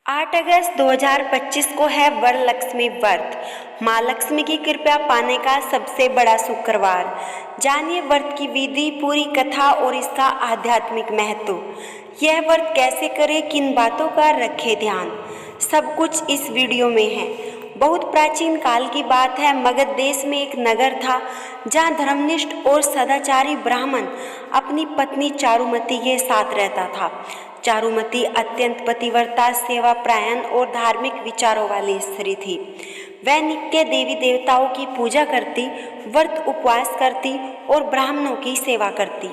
8 अगस्त 2025 को है वरलक्ष्मी व्रत। माँ लक्ष्मी की कृपा पाने का सबसे बड़ा शुक्रवार। जानिए व्रत की विधि, पूरी कथा और इसका आध्यात्मिक महत्व। यह व्रत कैसे करें, किन बातों का रखें ध्यान, सब कुछ इस वीडियो में है। बहुत प्राचीन काल की बात है। मगध देश में एक नगर था जहाँ धर्मनिष्ठ और सदाचारी ब्राह्मण अपनी पत्नी चारुमती के साथ रहता था। चारुमती अत्यंत पतिव्रता, सेवापरायण और धार्मिक विचारों वाली स्त्री थी। वह नित्य देवी देवताओं की पूजा करती, व्रत उपवास करती और ब्राह्मणों की सेवा करती।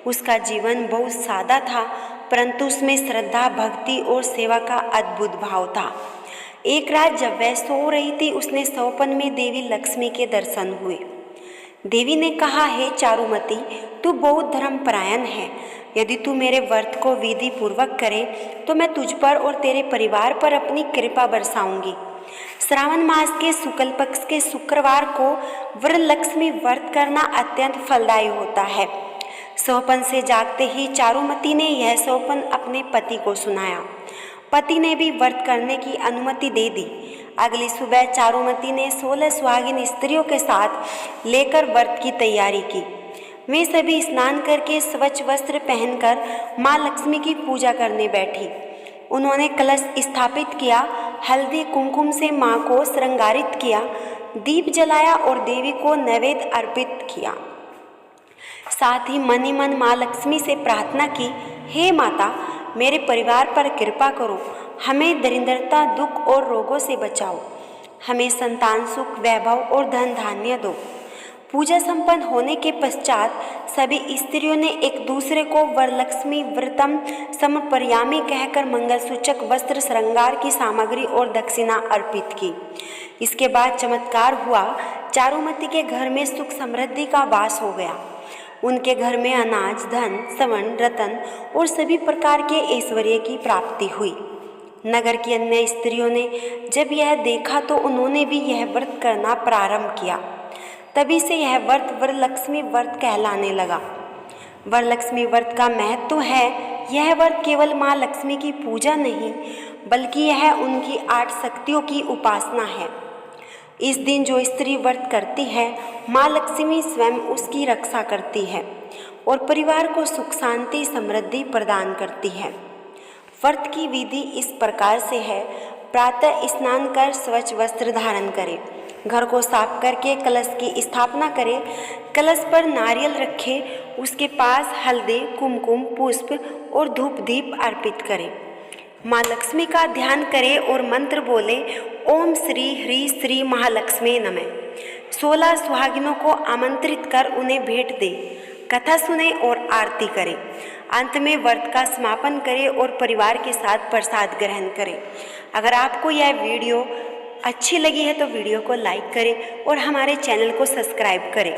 उसका जीवन बहुत सादा था, परंतु उसमें श्रद्धा, भक्ति और सेवा का अद्भुत भाव था। एक रात जब वह सो रही थी, उसने स्वप्न में देवी लक्ष्मी के दर्शन हुए। देवी ने कहा, हे चारुमती, तू बहुत धर्मपरायण है। यदि तू मेरे व्रत को विधि पूर्वक करे तो मैं तुझ पर और तेरे परिवार पर अपनी कृपा बरसाऊंगी। श्रावण मास के शुक्ल पक्ष के शुक्रवार को वरलक्ष्मी व्रत करना अत्यंत फलदायी होता है। स्वप्न से जागते ही चारुमती ने यह स्वप्न अपने पति को सुनाया। पति ने भी व्रत करने की अनुमति दे दी। अगली सुबह चारुमती ने 16 सुहागिन स्त्रियों के साथ लेकर व्रत की तैयारी की। वे सभी स्नान करके स्वच्छ वस्त्र पहनकर माँ लक्ष्मी की पूजा करने बैठी। उन्होंने कलश स्थापित किया, हल्दी कुमकुम से माँ को श्रृंगारित किया, दीप जलाया और देवी को नैवेद्य अर्पित किया। साथ ही मन ही मन माँ लक्ष्मी से प्रार्थना की, हे माता, मेरे परिवार पर कृपा करो, हमें दरिद्रता, दुख और रोगों से बचाओ, हमें संतान सुख, वैभव और धन धान्य दो। पूजा संपन्न होने के पश्चात सभी स्त्रियों ने एक दूसरे को वरलक्ष्मी व्रतम समर्पयामि कहकर मंगलसूचक, वस्त्र, श्रृंगार की सामग्री और दक्षिणा अर्पित की। इसके बाद चमत्कार हुआ। चारुमती के घर में सुख समृद्धि का वास हो गया। उनके घर में अनाज, धन, स्वर्ण, रत्न और सभी प्रकार के ऐश्वर्य की प्राप्ति हुई। नगर की अन्य स्त्रियों ने जब यह देखा तो उन्होंने भी यह व्रत करना प्रारंभ किया। तभी से यह व्रत वरलक्ष्मी व्रत कहलाने लगा। वरलक्ष्मी व्रत का महत्व है, यह व्रत केवल माँ लक्ष्मी की पूजा नहीं, बल्कि यह उनकी 8 शक्तियों की उपासना है। इस दिन जो स्त्री व्रत करती है, माँ लक्ष्मी स्वयं उसकी रक्षा करती है और परिवार को सुख, शांति, समृद्धि प्रदान करती है। व्रत की विधि इस प्रकार से है। प्रातः स्नान कर स्वच्छ वस्त्र धारण करें, घर को साफ करके कलश की स्थापना करें, कलश पर नारियल रखें, उसके पास हल्दी, कुमकुम, पुष्प और धूप दीप अर्पित करें। माँ लक्ष्मी का ध्यान करें और मंत्र बोले, ओम श्री ह्री श्री महालक्ष्मी नमः। 16 सुहागिनों को आमंत्रित कर उन्हें भेंट दे, कथा सुने और आरती करें। अंत में व्रत का समापन करें और परिवार के साथ प्रसाद ग्रहण करें। अगर आपको यह वीडियो अच्छी लगी है तो वीडियो को लाइक करें और हमारे चैनल को सब्सक्राइब करें।